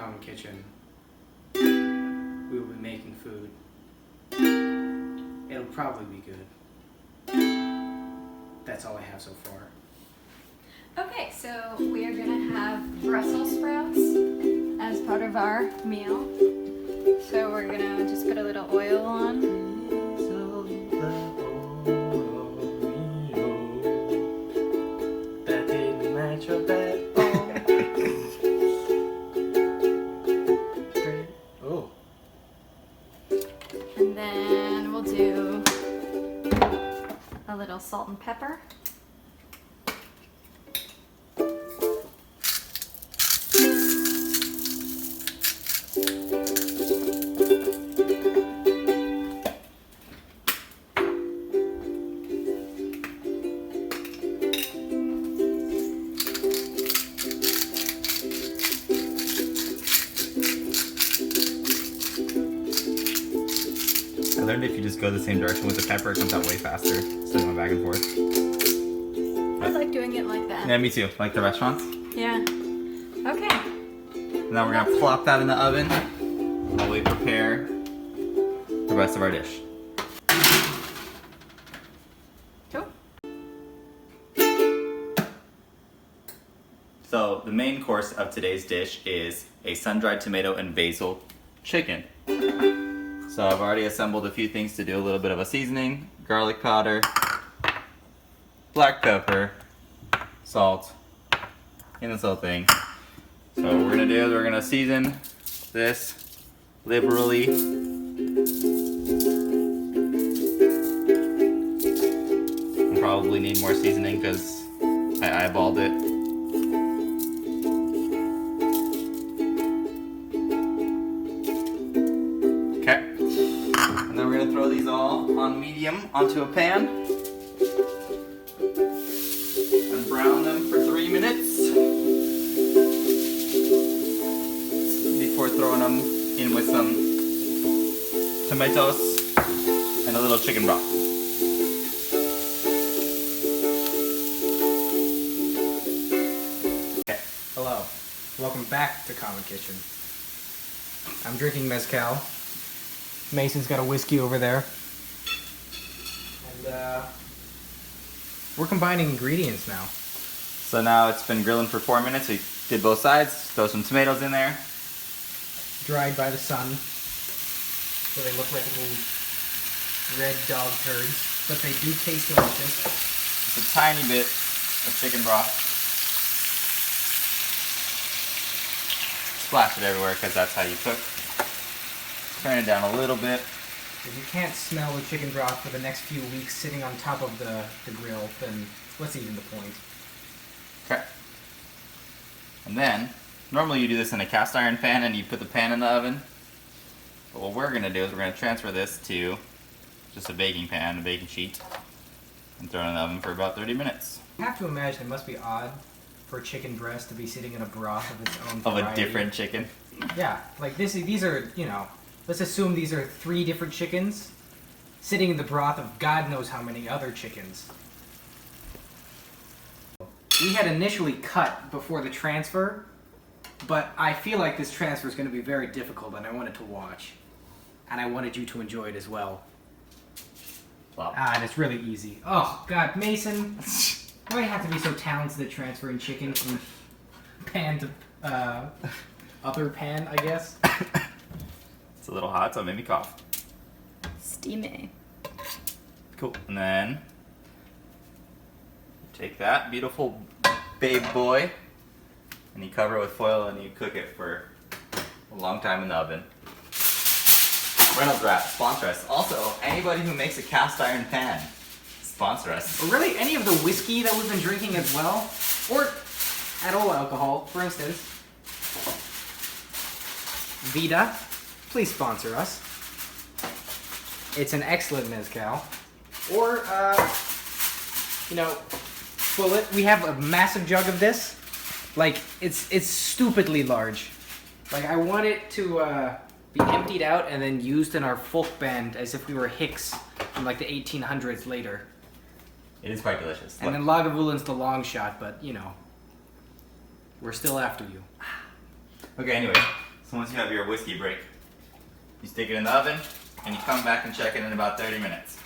Common Kitchen, we will be making food. It'll probably be good. That's all I have so far. Okay, so we are gonna have Brussels sprouts as part of our meal. So we're gonna just put a little oil on. That didn't match your bed. Oh. And then we'll do a little salt and pepper. I learned if you just go the same direction with the pepper, it comes out way faster. So going back and forth. I like doing it like that. Yeah, me too. Like the restaurants. Yeah. Okay. Now we're gonna plop that in the oven while we prepare the rest of our dish. Cool. So the main course of today's dish is a sun-dried tomato and basil chicken. So I've already assembled a few things to do a little bit of a seasoning, garlic powder, black pepper, salt, and this little thing. So what we're gonna do is we're gonna season this liberally. We'll probably need more seasoning because I eyeballed it. Okay. And then we're gonna throw these all on medium onto a pan and brown them for 3 minutes before throwing them in with some tomatoes and a little chicken broth. Okay. Hello. Welcome back to Common Kitchen. I'm drinking mezcal. Mason's got a whiskey over there. And we're combining ingredients now. So now it's been grilling for 4 minutes. We did both sides, throw some tomatoes in there. Dried by the sun. So they look like little red dog turds. But they do taste delicious. Just a tiny bit of chicken broth. Splash it everywhere because that's how you cook. Turn it down a little bit. If you can't smell the chicken broth for the next few weeks sitting on top of the grill, then what's even the point? Okay. And then, normally you do this in a cast iron pan and you put the pan in the oven. But what we're going to do is we're going to transfer this to just a baking pan, a baking sheet, and throw it in the oven for about 30 minutes. I have to imagine it must be odd for a chicken breast to be sitting in a broth of its own Of a variety. different chicken. Yeah, like these are, you know, let's assume these are 3 different chickens sitting in the broth of God knows how many other chickens. We had initially cut before the transfer, but I feel like this transfer is going to be very difficult and I wanted to watch. And I wanted you to enjoy it as well. Plop. And it's really easy. Oh, God, Mason, why do you have to be so talented at transferring chicken from pan to other pan, I guess? It's a little hot, so it made me cough. Steamy. Cool. And then take that beautiful babe boy and you cover it with foil and you cook it for a long time in the oven. Reynolds Wrap, sponsor us. Also, anybody who makes a cast iron pan, sponsor us. Or really any of the whiskey that we've been drinking as well, or at all alcohol, for instance. Vida, please sponsor us. It's an excellent mezcal. Or, you know, well, we have a massive jug of this. Like, it's stupidly large. Like, I want it to be emptied out and then used in our folk band as if we were Hicks from like the 1800s later. It is quite delicious. And then Lagavulin the long shot, but you know, we're still after you. Okay, anyway, So once you have your whiskey break, you stick it in the oven and you come back and check it in about 30 minutes.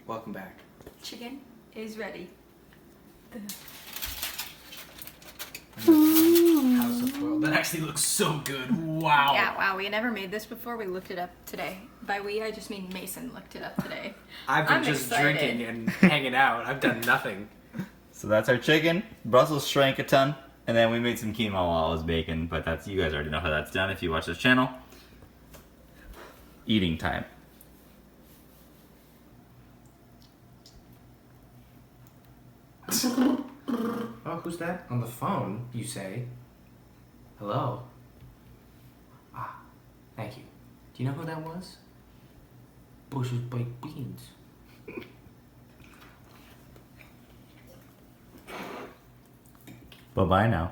Welcome back. Chicken is ready. House of Foil. That actually looks so good. Wow. Yeah, wow, we never made this before. We looked it up today. By we, I just mean Mason looked it up today. I've been I'm just excited. drinking and hanging out. I've done nothing. So that's our chicken. Brussels shrank a ton. And then we made some quinoa while I was baking, but that's, you guys already know how that's done if you watch this channel. Eating time. Oh, who's that? On the phone, you say. Hello? Ah, thank you. Do you know who that was? Bush's baked beans. Bye-bye now.